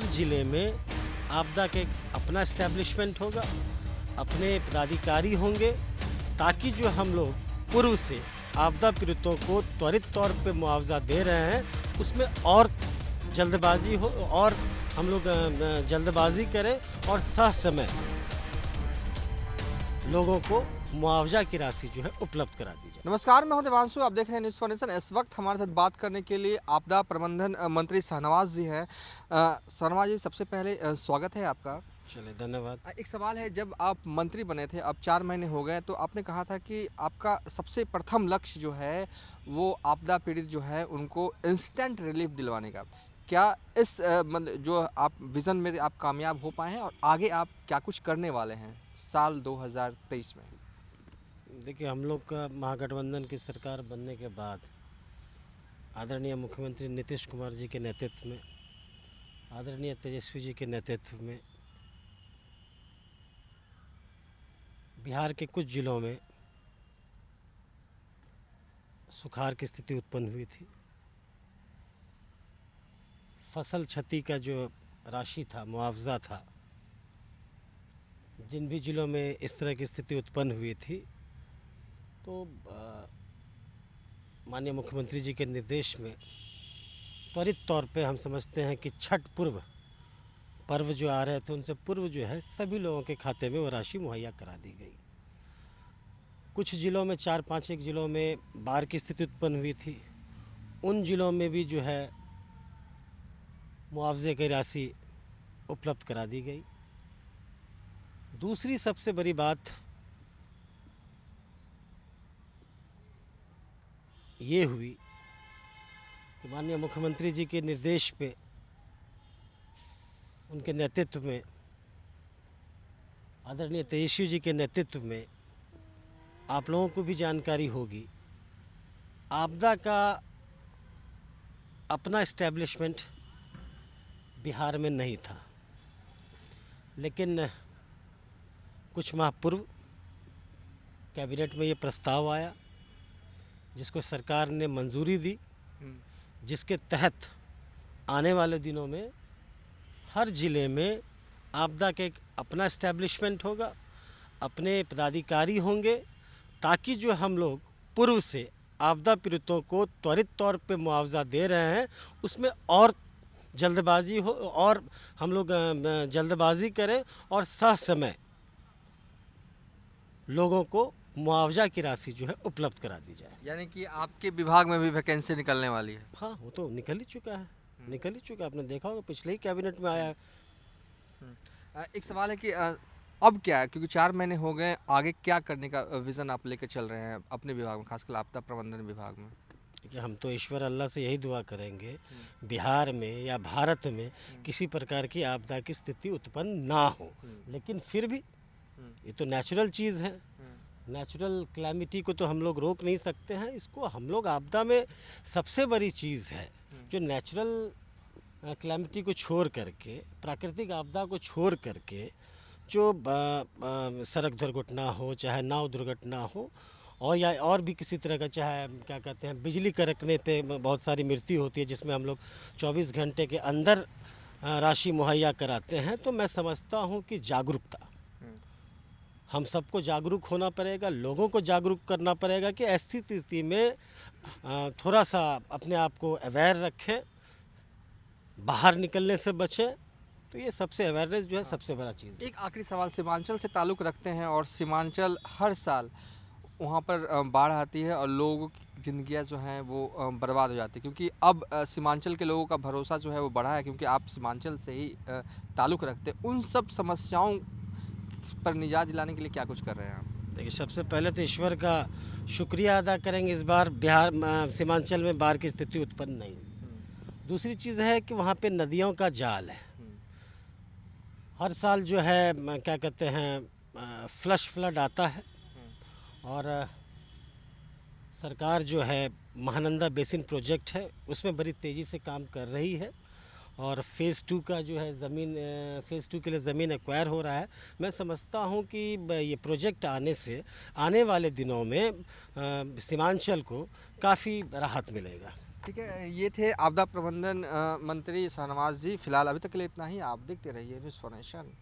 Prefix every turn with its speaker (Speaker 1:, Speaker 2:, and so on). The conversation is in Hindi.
Speaker 1: हर ज़िले में आपदा के अपना एस्टेब्लिशमेंट होगा, अपने पदाधिकारी होंगे, ताकि जो हम लोग पूर्व से आपदा पीड़ितों को त्वरित तौर पे मुआवजा दे रहे हैं, उसमें और जल्दबाजी हो और हम लोग जल्दबाजी करें और ससमय लोगों को मुआवजा की राशि जो है उपलब्ध करा दी जाए।
Speaker 2: नमस्कार, मैं हूं देवांशु। आप देख रहे हैं न्यूज़ फॉर। इस वक्त हमारे साथ बात करने के लिए आपदा प्रबंधन मंत्री शाहनवाज जी हैं। शाहनवाज जी, सबसे पहले स्वागत है आपका।
Speaker 1: चलिए, धन्यवाद।
Speaker 2: एक सवाल है, जब आप मंत्री बने थे, अब 4 महीने हो गए, तो आपने कहा था कि आपका सबसे प्रथम लक्ष्य जो है वो आपदा पीड़ित जो है उनको इंस्टेंट रिलीफ दिलवाने का। क्या इस जो आप विज़न में आप कामयाब हो पाए हैं, और आगे आप क्या कुछ करने वाले हैं साल 2023 में?
Speaker 1: देखिए, हम लोग का महागठबंधन की सरकार बनने के बाद आदरणीय मुख्यमंत्री नीतीश कुमार जी के नेतृत्व में, आदरणीय तेजस्वी जी के नेतृत्व में बिहार के कुछ ज़िलों में सुखाड़ की स्थिति उत्पन्न हुई थी। फसल क्षति का जो राशि था, मुआवजा था, जिन भी ज़िलों में इस तरह की स्थिति उत्पन्न हुई थी, तो माननीय मुख्यमंत्री जी के निर्देश में त्वरित तौर पे हम समझते हैं कि छठ पूर्व पर्व जो आ रहे थे, उनसे पूर्व जो है सभी लोगों के खाते में वो राशि मुहैया करा दी गई। कुछ ज़िलों में 4-5 एक ज़िलों में बाढ़ की स्थिति उत्पन्न हुई थी, उन ज़िलों में भी जो है मुआवजे की राशि उपलब्ध करा दी गई। दूसरी सबसे बड़ी बात ये हुई कि माननीय मुख्यमंत्री जी के निर्देश पे, उनके नेतृत्व में, आदरणीय तेजस्वी जी के नेतृत्व में, आप लोगों को भी जानकारी होगी, आपदा का अपना एस्टेब्लिशमेंट बिहार में नहीं था, लेकिन कुछ माह पूर्व कैबिनेट में ये प्रस्ताव आया, जिसको सरकार ने मंजूरी दी, जिसके तहत आने वाले दिनों में हर ज़िले में आपदा के अपना एस्टेब्लिशमेंट होगा, अपने पदाधिकारी होंगे, ताकि जो हम लोग पूर्व से आपदा पीड़ितों को त्वरित तौर पे मुआवजा दे रहे हैं, उसमें और जल्दबाजी हो और हम लोग जल्दबाजी करें और ससमय लोगों को मुआवजा की राशि जो है उपलब्ध करा दी जाए।
Speaker 2: यानी कि आपके विभाग में भी वैकेंसी निकलने वाली है?
Speaker 1: हाँ, वो तो निकल ही चुका है, निकल ही चुका है। आपने देखा होगा, पिछले ही कैबिनेट में आया है।
Speaker 2: एक सवाल है कि अब क्या है, क्योंकि 4 महीने हो गए, आगे क्या करने का विज़न आप लेकर चल रहे हैं अपने विभाग में, खासकर आपदा प्रबंधन विभाग में?
Speaker 1: देखिए, हम तो ईश्वर अल्लाह से यही दुआ करेंगे बिहार में या भारत में किसी प्रकार की आपदा की स्थिति उत्पन्न ना हो, लेकिन फिर भी ये तो नेचुरल चीज़ है। नेचुरल क्लैमिटी को तो हम लोग रोक नहीं सकते हैं। इसको हम लोग, आपदा में सबसे बड़ी चीज़ है जो नेचुरल क्लैमिटी को छोड़ करके, प्राकृतिक आपदा को छोड़ करके, जो सड़क दुर्घटना हो, चाहे नाव दुर्घटना हो, और या और भी किसी तरह का, चाहे क्या कहते हैं, बिजली कड़कने पे बहुत सारी मृत्यु होती है, जिसमें हम लोग 24 घंटे के अंदर राशि मुहैया कराते हैं। तो मैं समझता हूँ कि जागरूकता, हम सबको जागरूक होना पड़ेगा, लोगों को जागरूक करना पड़ेगा कि ऐसी स्थिति में थोड़ा सा अपने आप को अवेयर रखें, बाहर निकलने से बचें। तो ये सबसे अवेयरनेस जो है सबसे बड़ा चीज़ है।
Speaker 2: एक आखिरी सवाल, सीमांचल से ताल्लुक़ रखते हैं, और सीमांचल हर साल वहाँ पर बाढ़ आती है और लोगों की ज़िंदगियाँ जो हैं वो बर्बाद हो जाती है, क्योंकि अब सीमांचल के लोगों का भरोसा जो है वो बढ़ा है, क्योंकि आप सीमांचल से ही ताल्लुक़ रखते हैं। उन सब समस्याओं पर निजात दिलाने के लिए क्या कुछ कर रहे हैं आप?
Speaker 1: देखिए, सबसे पहले तो ईश्वर का शुक्रिया अदा करेंगे, इस बार बिहार सीमांचल में बाढ़ की स्थिति उत्पन्न नहीं। दूसरी चीज़ है कि वहाँ पे नदियों का जाल है। हर साल जो है क्या कहते हैं, फ्लड आता है, और सरकार जो है महानंदा बेसिन प्रोजेक्ट है, उसमें बड़ी तेज़ी से काम कर रही है, और फ़ेज़ 2 का जो है फ़ेज़ 2 के लिए ज़मीन एक्वायर हो रहा है। मैं समझता हूँ कि ये प्रोजेक्ट आने से आने वाले दिनों में सीमांचल को काफ़ी राहत मिलेगा।
Speaker 2: ठीक है, ये थे आपदा प्रबंधन मंत्री शाहनवाज जी। फिलहाल अभी तक के लिए इतना ही। आप देखते रहिए न्यूज़ फॉर नेशन।